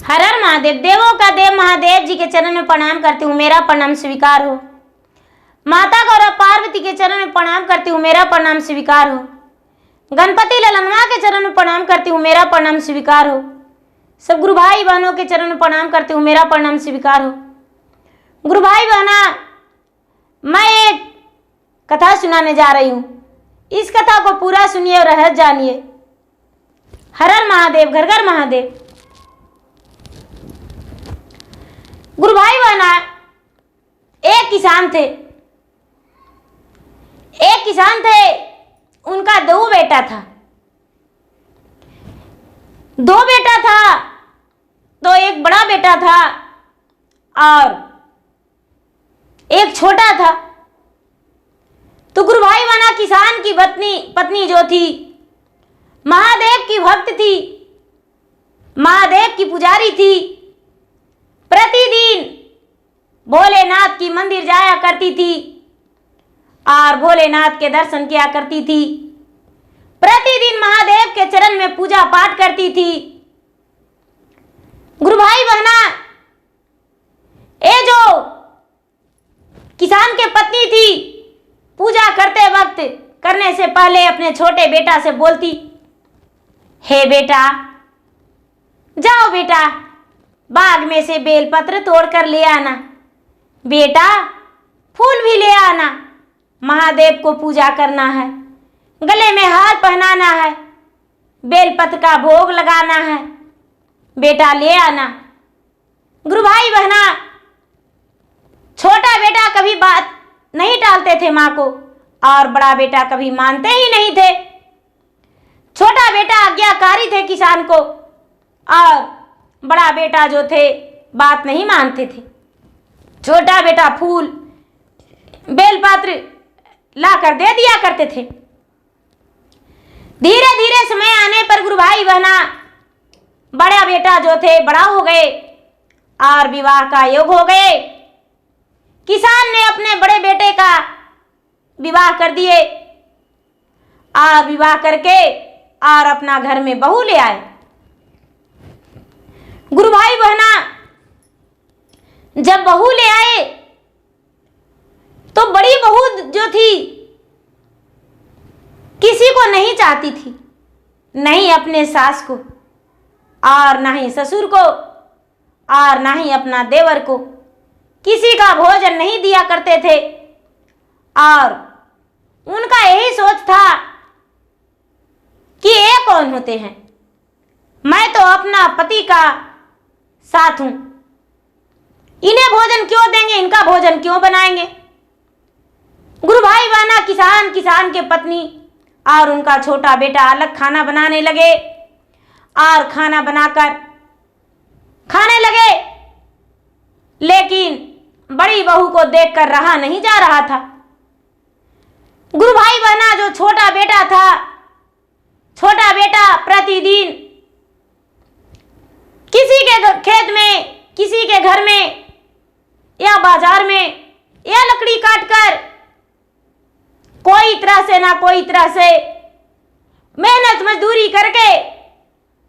हर हर महादेव। देवों का देव महादेव जी के चरण में प्रणाम करती हूँ, मेरा प्रणाम स्वीकार हो। माता गौरा पार्वती के चरण में प्रणाम करती हूँ, मेरा प्रणाम स्वीकार हो। गणपति ललनवा के चरण में प्रणाम करती हूँ, मेरा प्रणाम स्वीकार हो। सब गुरु भाई बहनों के चरण में प्रणाम करती हूँ, मेरा प्रणाम स्वीकार हो। गुरु भाई बहना, मैं एक कथा सुनाने जा रही हूँ। इस कथा को पूरा सुनिए और रहस्य जानिए। हर हर महादेव, घर घर महादेव। गुरु भाई बहना, एक किसान थे। उनका दो बेटा था। तो एक बड़ा बेटा था और एक छोटा था। तो गुरु भाई बहना, किसान की पत्नी जो थी महादेव की भक्त थी, महादेव की पुजारी थी। प्रतिदिन भोलेनाथ की मंदिर जाया करती थी और भोलेनाथ के दर्शन किया करती थी। प्रतिदिन महादेव के चरण में पूजा पाठ करती थी। गुरु भाई बहना, ये जो किसान के पत्नी थी, पूजा करते वक्त करने से पहले अपने छोटे बेटा से बोलती, हे बेटा, जाओ बेटा, बाग में से बेलपत्र तोड़कर ले आना। बेटा, फूल भी ले आना, महादेव को पूजा करना है। गले में हार पहनाना है, बेलपत्र का भोग लगाना है। बेटा ले आना। गुरु भाई बहना, छोटा बेटा कभी बात नहीं टालते थे माँ को और बड़ा बेटा कभी मानते ही नहीं थे। छोटा बेटा आज्ञाकारी थे किसान को और बड़ा बेटा जो थे बात नहीं मानते थे। छोटा बेटा फूल बेलपत्र लाकर दे दिया करते थे। धीरे धीरे समय आने पर गुरु भाई बहना, बड़ा बेटा जो थे बड़ा हो गए और विवाह का योग हो गए। किसान ने अपने बड़े बेटे का विवाह कर दिए और विवाह करके और अपना घर में बहू ले आए। गुरु भाई बहना, जब बहू ले आए तो बड़ी बहू जो थी किसी को नहीं चाहती थी, नहीं अपने सास को और ना ही ससुर को और ना ही अपना देवर को। किसी का भोजन नहीं दिया करते थे और उनका यही सोच था कि ये कौन होते हैं, मैं तो अपना पति का साथ हूं, इन्हें भोजन क्यों देंगे, इनका भोजन क्यों बनाएंगे। गुरु भाई बहना, किसान के पत्नी और उनका छोटा बेटा अलग खाना बनाने लगे और खाना बनाकर खाने लगे। लेकिन बड़ी बहू को देखकर रहा नहीं जा रहा था। गुरु भाई बहना, जो छोटा बेटा प्रतिदिन किसी के खेत में, किसी के घर में या बाजार में या लकड़ी काटकर कोई तरह से ना कोई तरह से मेहनत मजदूरी करके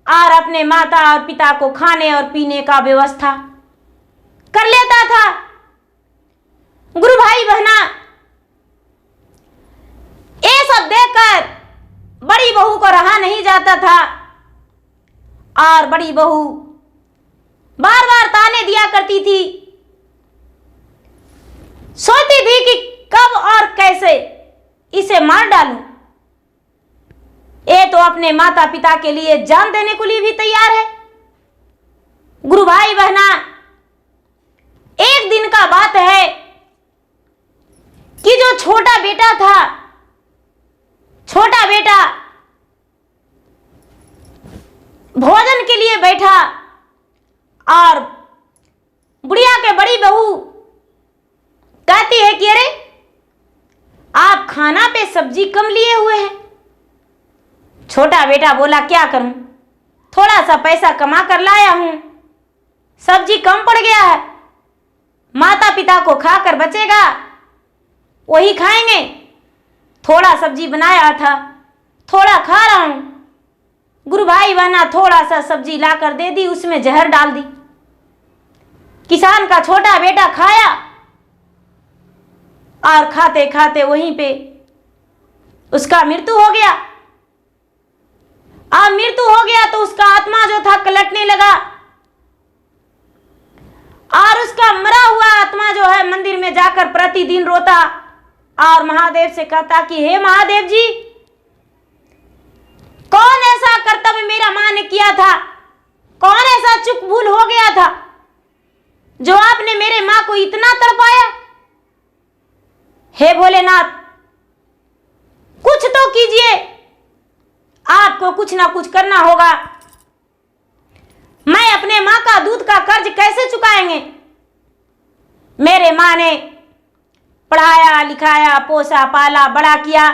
और अपने माता और पिता को खाने और पीने का व्यवस्था कर लेता था। गुरु भाई बहना, ये सब देखकर बड़ी बहू को रहा नहीं जाता था और बड़ी बहू बार बार ताने दिया करती थी। सोचती थी कि कब और कैसे इसे मार डालूं। ये तो अपने माता पिता के लिए जान देने के लिए भी तैयार है। गुरु भाई बहना, एक दिन का बात है कि जो छोटा बेटा था, छोटा बेटा भोजन के लिए बैठा और बुढ़िया के बड़ी बहू कहती है कि अरे, आप खाना पे सब्जी कम लिए हुए हैं। छोटा बेटा बोला, क्या करूं, थोड़ा सा पैसा कमा कर लाया हूं, सब्जी कम पड़ गया है, माता पिता को खाकर बचेगा, वही खाएंगे। थोड़ा सब्जी बनाया था, थोड़ा खा रहा हूं। गुरु भाई बहना थोड़ा सा सब्जी लाकर दे दी, उसमें जहर डाल दी। किसान का छोटा बेटा खाया और खाते खाते वहीं पे उसका मृत्यु हो गया। अब मृत्यु हो गया तो उसका आत्मा जो था कलटने लगा और उसका मरा हुआ आत्मा जो है मंदिर में जाकर प्रतिदिन रोता और महादेव से कहता कि हे महादेव जी, कौन ऐसा कर्तव्य मेरा मां ने किया था, कौन ऐसा चूक भूल हो गया था जो आपने मेरे मां को इतना तड़पाया। हे भोलेनाथ, कुछ तो कीजिए, आपको कुछ ना कुछ करना होगा। मैं अपने मां का दूध का कर्ज कैसे चुकाएंगे? मेरे मां ने पढ़ाया लिखाया पोसा पाला बड़ा किया,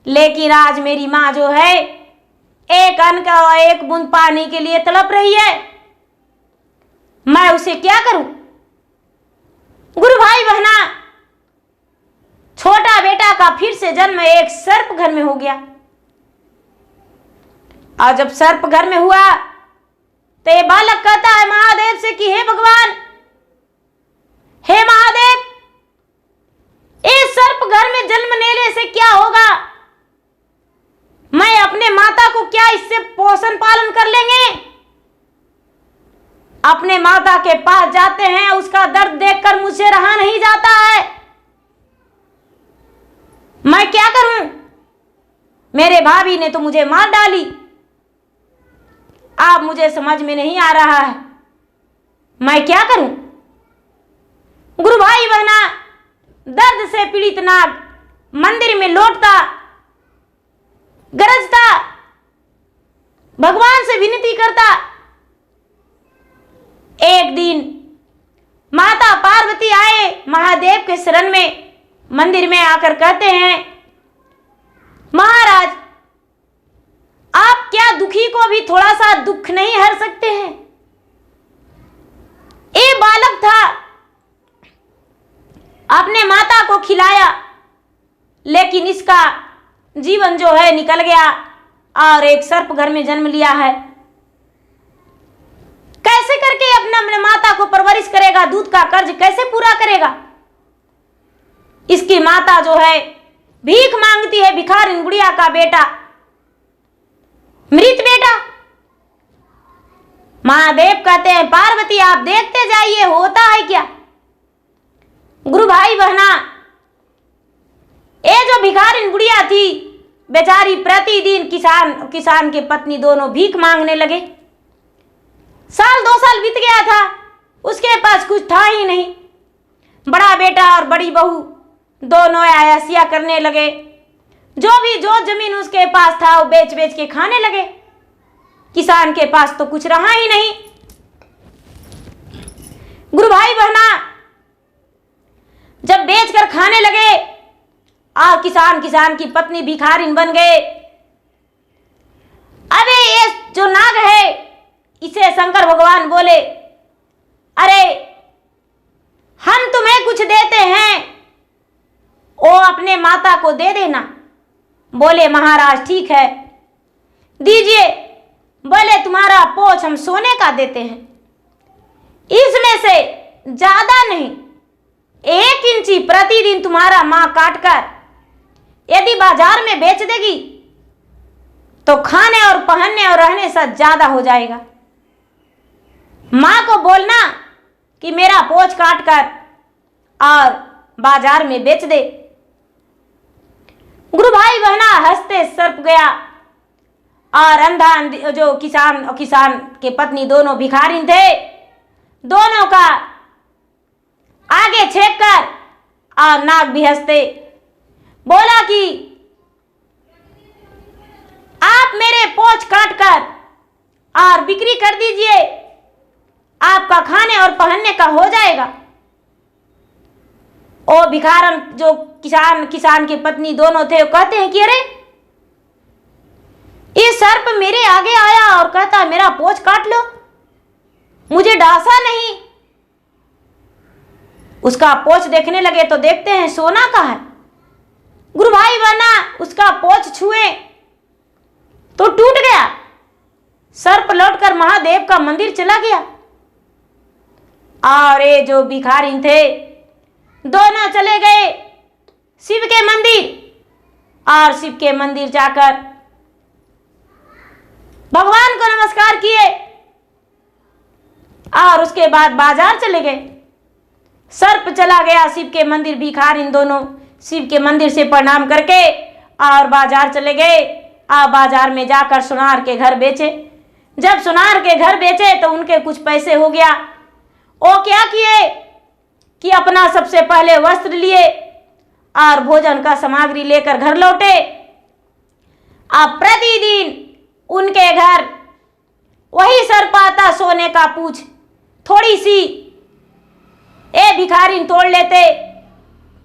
लेकिन आज मेरी मां जो है एक अन्न का और एक बूंद पानी के लिए तड़प रही है। मैं उसे क्या करूं? गुरु भाई बहना, छोटा बेटा का फिर से जन्म एक सर्प घर में हो गया। और जब सर्प घर में हुआ तो ये बालक कहता है महादेव से कि हे भगवान, हे महादेव, इस सर्प घर में जन्म लेने से क्या होगा? मैं अपने माता को क्या इससे पोषण पालन कर लेंगे? अपने माता के पास जाते हैं, उसका दर्द देखकर मुझसे रहा नहीं जाता है। मैं क्या करूं? मेरे भाभी ने तो मुझे मार डाली, अब मुझे समझ में नहीं आ रहा है, मैं क्या करूं? गुरु भाई बहना, दर्द से पीड़ित नाग मंदिर में लौटता गरजता, भगवान से विनती करता। एक दिन माता पार्वती आए महादेव के शरण में, मंदिर में आकर कहते हैं महाराज, आप क्या दुखी को भी थोड़ा सा दुख नहीं हर सकते हैं? ये बालक था, अपने माता को खिलाया, लेकिन इसका जीवन जो है निकल गया और एक सर्प घर में जन्म लिया है। कैसे करके अपने माता को परवरिश करेगा? दूध का कर्ज कैसे पूरा करेगा? इसकी माता जो है भीख मांगती है, भिखारिन गुड़िया का बेटा, मृत बेटा। महादेव कहते हैं पार्वती आप देखते जाइए होता है क्या। गुरु भाई बहना, ये जो भिखारिन गुड़िया थी बेचारी प्रतिदिन किसान के पत्नी दोनों भीख मांगने लगे। साल 2 साल बीत गया था, उसके पास कुछ था ही नहीं। बड़ा बेटा और बड़ी बहू दोनों अयासिया करने लगे, जो जमीन उसके पास था वो बेच बेच के खाने लगे। किसान के पास तो कुछ रहा ही नहीं। गुरु भाई बहना, जब बेचकर खाने लगे और किसान की पत्नी भिखारिन बन गए। अबे ये जो नाग है इसे शंकर भगवान बोले, अरे हम तुम्हें कुछ देते हैं, वो अपने माता को दे देना। बोले महाराज ठीक है दीजिए। बोले तुम्हारा पोछ हम सोने का देते हैं, इसमें से ज्यादा नहीं, 1 इंची प्रतिदिन तुम्हारा मां काटकर यदि बाजार में बेच देगी तो खाने और पहनने और रहने से ज्यादा हो जाएगा। मां को बोलना कि मेरा पोछ काटकर और बाजार में बेच दे। गुरु भाई बहना हंसते सर्प गया और अंधा जो किसान के पत्नी दोनों भिखारिन थे, दोनों का आगे छेक कर और नाग भी हंसते बोला कि आप मेरे पोछ काटकर और बिक्री कर दीजिए, आपका खाने और पहनने का हो जाएगा। ओ भिखारन जो किसान की पत्नी दोनों थे वो कहते हैं कि अरे ये सर्प मेरे आगे आया और कहता मेरा पोछ काट लो, मुझे डांसा नहीं। उसका पोछ देखने लगे तो देखते हैं सोना का है। गुरु भाई बहना उसका पोछ छुए तो टूट गया। सर्प लौटकर महादेव का मंदिर चला गया और ये जो भिखारी थे दोनों चले गए शिव के मंदिर और शिव के मंदिर जाकर भगवान को नमस्कार किए और उसके बाद बाजार चले गए। सर्प चला गया शिव के मंदिर, भिखारी दोनों शिव के मंदिर से प्रणाम करके और बाजार चले गए। बाजार में जाकर सुनार के घर बेचे। जब सुनार के घर बेचे तो उनके कुछ पैसे हो गया। वो क्या किए कि अपना सबसे पहले वस्त्र लिए और भोजन का सामग्री लेकर घर लौटे। अब प्रतिदिन उनके घर वही सर्प आता, सोने का पूछ थोड़ी सी ए भिखारी तोड़ लेते,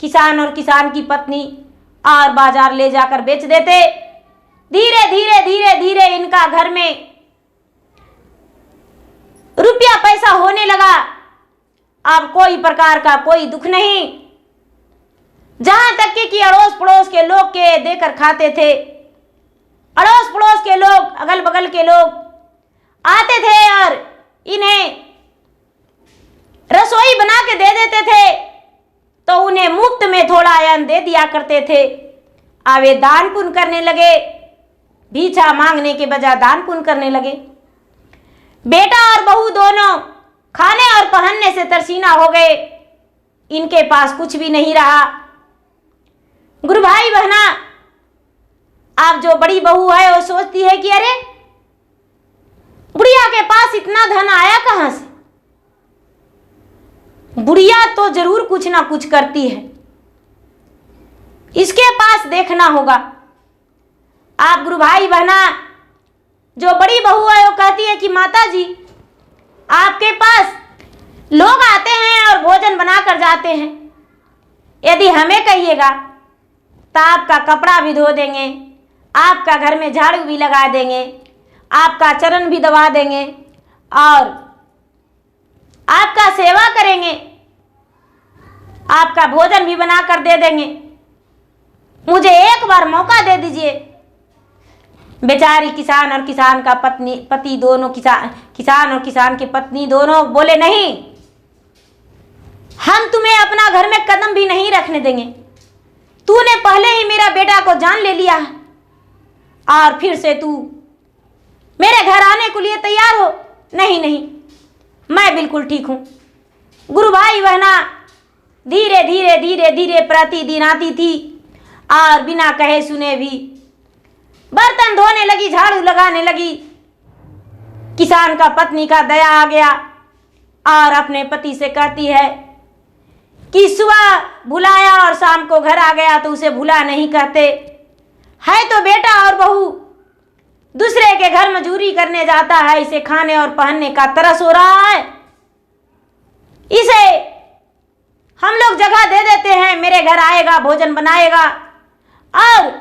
किसान और किसान की पत्नी और बाजार ले जाकर बेच देते। धीरे धीरे धीरे धीरे इनका घर में रुपया पैसा होने लगा। अब कोई प्रकार का कोई दुख नहीं, जहां तक कि अड़ोस पड़ोस के लोग के देकर खाते थे। अड़ोस पड़ोस के लोग, अगल बगल के लोग आते थे और इन्हें रसोई बना के दे देते थे तो उन्हें मुफ्त में थोड़ा अन्न दे दिया करते थे। अब वे दान पुण्य करने लगे, भीछा मांगने के बजाय दान पुण्य करने लगे। बेटा और बहू दोनों खाने और पहनने से तरसीना हो गए, इनके पास कुछ भी नहीं रहा। गुरु भाई बहना, अब जो बड़ी बहू है वो सोचती है कि अरे बुढ़िया के पास इतना धन आया कहां से। बुढ़िया तो जरूर कुछ ना कुछ करती है, इसके पास देखना होगा। आप गुरु भाई बहना, जो बड़ी बहू है वो कहती है कि माता जी आपके पास लोग आते हैं और भोजन बनाकर जाते हैं, यदि हमें कहिएगा तो आपका कपड़ा भी धो देंगे, आपका घर में झाड़ू भी लगा देंगे, आपका चरण भी दबा देंगे और आपका सेवा करेंगे, आपका भोजन भी बना कर दे देंगे। मुझे एक बार मौका दे दीजिए। बेचारी किसान और किसान का पति दोनों, किसान और किसान की पत्नी दोनों बोले नहीं, हम तुम्हें अपना घर में कदम भी नहीं रखने देंगे। तूने पहले ही मेरा बेटा को जान ले लिया और फिर से तू मेरे घर आने के लिए तैयार हो। नहीं नहीं, मैं बिल्कुल ठीक हूं। गुरु भाई बहना धीरे धीरे धीरे धीरे प्रतिदिन आती थी और बिना कहे सुने भी बर्तन धोने लगी, झाड़ू लगाने लगी। किसान का पत्नी का दया आ गया और अपने पति से कहती है कि सुबह भुलाया और शाम को घर आ गया तो उसे भुला नहीं कहते है। तो बेटा और बहू दूसरे के घर मजूरी करने जाता है, इसे खाने और पहनने का तरस हो रहा है, इसे हम लोग जगह दे देते हैं, मेरे घर आएगा, भोजन बनाएगा और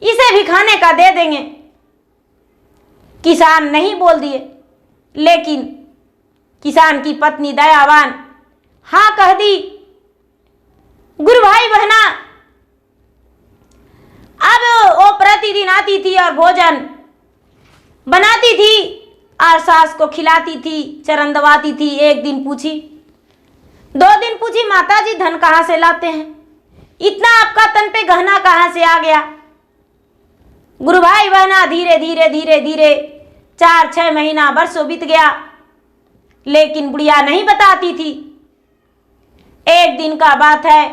इसे भी खाने का दे देंगे। किसान नहीं बोल दिए, लेकिन किसान की पत्नी दयावान हाँ कह दी। गुरु भाई बहना, अब वो प्रतिदिन आती थी और भोजन बनाती थी और सास को खिलाती थी, चरण दबाती थी। एक दिन पूछी, 2 दिन पूछी, माता जी धन कहाँ से लाते हैं, इतना आपका तन पे गहना कहाँ से आ गया। गुरु भाई बहना धीरे धीरे धीरे धीरे 4-6 महीना वर्षों बीत गया, लेकिन बुढ़िया नहीं बताती थी। एक दिन का बात है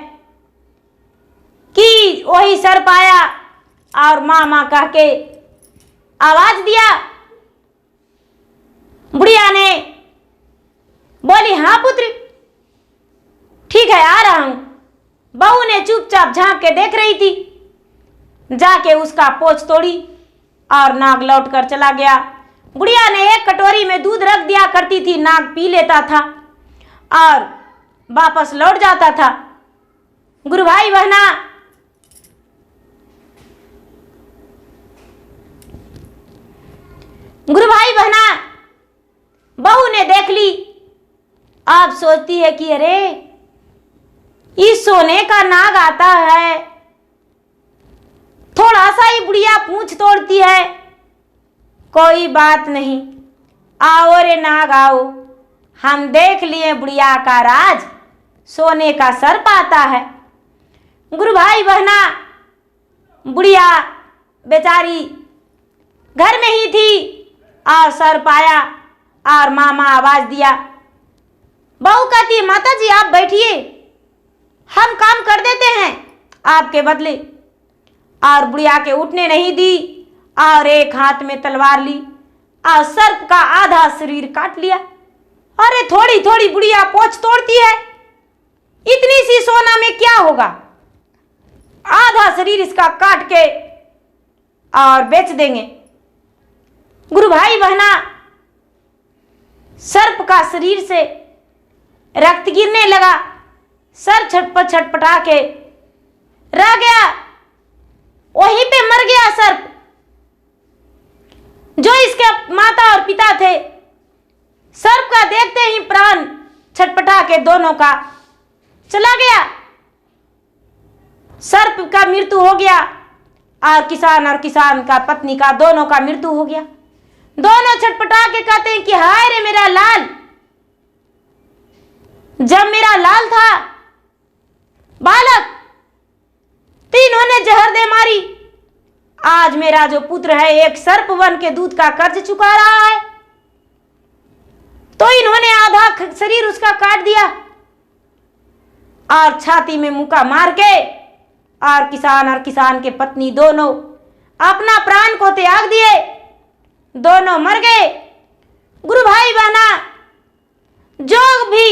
कि वही सर्प आया और माँ माँ कह के आवाज दिया। बुढ़िया ने बोली, हाँ पुत्र ठीक है आ रहा हूं। बहू ने चुपचाप झांक के देख रही थी, जाके उसका पोंछ तोड़ी और नाग लौट कर चला गया। बुढ़िया ने एक कटोरी में दूध रख दिया करती थी, नाग पी लेता था और वापस लौट जाता था। गुरु भाई बहना, गुरु भाई बहना, बहू ने देख ली। आप सोचती है कि अरे इस सोने का नाग आता है, थोड़ा सा ही बुढ़िया पूंछ तोड़ती है। कोई बात नहीं, आओ रे नाग आओ, हम देख लिए बुढ़िया का राज, सोने का सर्प आता है। गुरु भाई बहना, बुढ़िया बेचारी घर में ही थी और सर्प आया और मामा आवाज दिया। बहू कहती, माता जी आप बैठिए, हम काम कर देते हैं आपके बदले। और बुढ़िया के उठने नहीं दी और एक हाथ में तलवार ली और सर्प का आधा शरीर काट लिया। अरे थोड़ी थोड़ी बुढ़िया पोंछ तोड़ती है, इतनी सी सोना में क्या होगा, आधा शरीर इसका काट के और बेच देंगे। गुरु भाई बहना, सर्प का शरीर से रक्त गिरने लगा, सर छटपट छटपटा के रह गया, वहीं पे मर गया सर्प। जो इसके माता और पिता थे, सर्प का देखते ही प्राण छटपटा के दोनों का चला गया। सर्प का मृत्यु हो गया और किसान का पत्नी का, दोनों का मृत्यु हो गया। दोनों छटपटा के कहते हैं कि हाय रे मेरा लाल, जब मेरा लाल था बालक तो इन्होंने जहर दे मारी, आज मेरा जो पुत्र है एक सर्प बन के दूध का कर्ज चुका रहा है, तो इन्होंने आधा शरीर उसका काट दिया और छाती में मुक्का मार के और किसान के पत्नी दोनों अपना प्राण को त्याग दिए, दोनों मर गए। गुरु भाई बहना, जो भी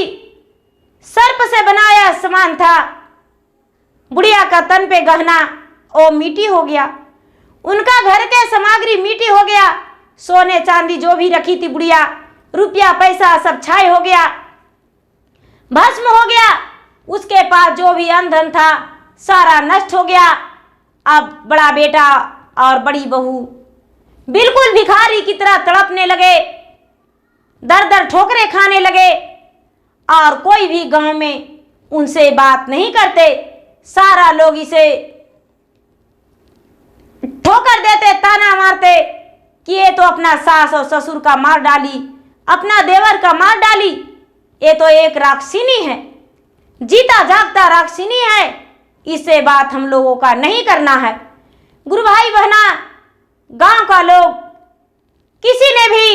सर्प से बनाया सामान था, बुढ़िया का तन पे गहना वो मिट्टी हो गया, उनका घर के सामग्री मिट्टी हो गया, सोने चांदी जो भी रखी थी बुढ़िया, रुपया पैसा सब छाई हो गया, भस्म हो गया। उसके पास जो भी अंधन था सारा नष्ट हो गया। अब बड़ा बेटा और बड़ी बहू बिल्कुल भिखारी की तरह तड़पने लगे, दर दर ठोकरे खाने लगे और कोई भी गांव में उनसे बात नहीं करते। सारा लोग इसे ठोकर देते, ताना मारते कि ये तो अपना सास और ससुर का मार डाली, अपना देवर का मार डाली, ये तो एक राक्षिनी है, जीता जागता राक्षिनी है, इससे बात हम लोगों का नहीं करना है। गुरु भाई बहना, गांव का लोग किसी ने भी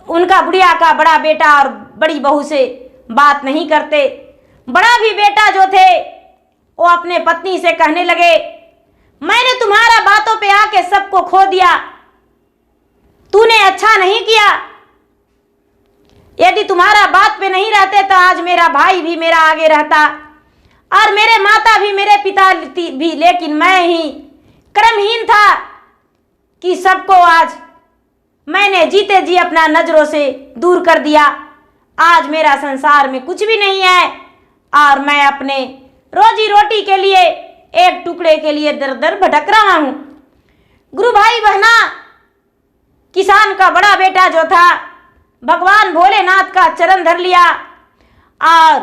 उनका बुढ़िया का बड़ा बेटा और बड़ी बहू से बात नहीं करते। बड़ा भी बेटा जो थे वो अपने पत्नी से कहने लगे, मैंने तुम्हारा बातों पे आके सबको खो दिया, तूने अच्छा नहीं किया, यदि तुम्हारा बात पे नहीं रहते तो आज मेरा भाई भी मेरा आगे रहता और मेरे माता भी मेरे पिता भी, लेकिन मैं ही कर्महीन था कि सबको आज मैंने जीते जी अपना नजरों से दूर कर दिया। आज मेरा संसार में कुछ भी नहीं है और मैं अपने रोजी रोटी के लिए एक टुकड़े के लिए दर दर भटक रहा हूं। गुरु भाई बहना, किसान का बड़ा बेटा जो था भगवान भोलेनाथ का चरण धर लिया और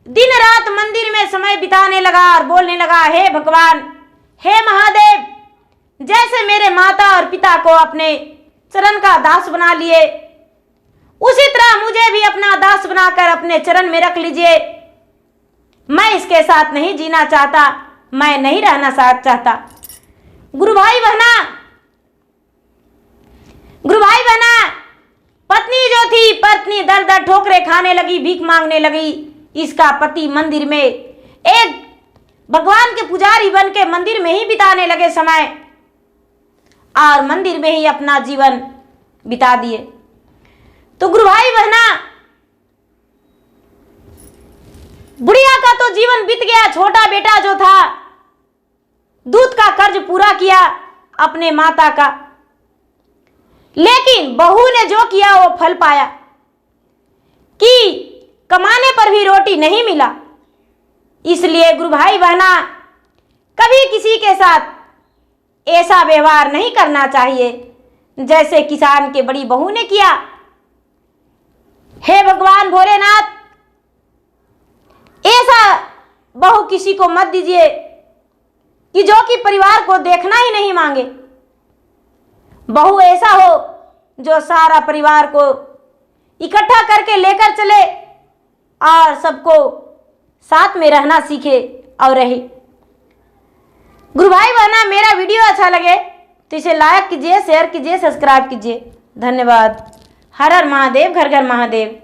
दिन रात मंदिर में समय बिताने लगा और बोलने लगा, हे भगवान, हे महादेव, जैसे मेरे माता और पिता को अपने चरण का दास बना लिए, उसी तरह मुझे भी अपना दास बनाकर अपने चरण में रख लीजिए। मैं इसके साथ नहीं जीना चाहता, मैं नहीं रहना चाहता। गुरु भाई बहना, पत्नी जो थी, पत्नी दर दर ठोकरे खाने लगी, भीख मांगने लगी। इसका पति मंदिर में एक भगवान के पुजारी बन के मंदिर में ही बिताने लगे समय और मंदिर में ही अपना जीवन बिता दिए। तो गुरु भाई बहना, बुढ़िया का तो जीवन बीत गया। छोटा बेटा जो था दूध का कर्ज पूरा किया अपने माता का, लेकिन बहू ने जो किया वो फल पाया कि कमाने पर भी रोटी नहीं मिला। इसलिए गुरु भाई बहना, कभी किसी के साथ ऐसा व्यवहार नहीं करना चाहिए जैसे किसान के बड़ी बहू ने किया। हे भगवान भोलेनाथ, ऐसा बहू किसी को मत दीजिए, कि जो कि परिवार को देखना ही नहीं मांगे। बहू ऐसा हो जो सारा परिवार को इकट्ठा करके लेकर चले और सबको साथ में रहना सीखे और रहे। गुरु भाई बहना, मेरा वीडियो अच्छा लगे तो इसे लाइक कीजिए, शेयर कीजिए, सब्सक्राइब कीजिए। धन्यवाद। हर हर महादेव, घर घर महादेव।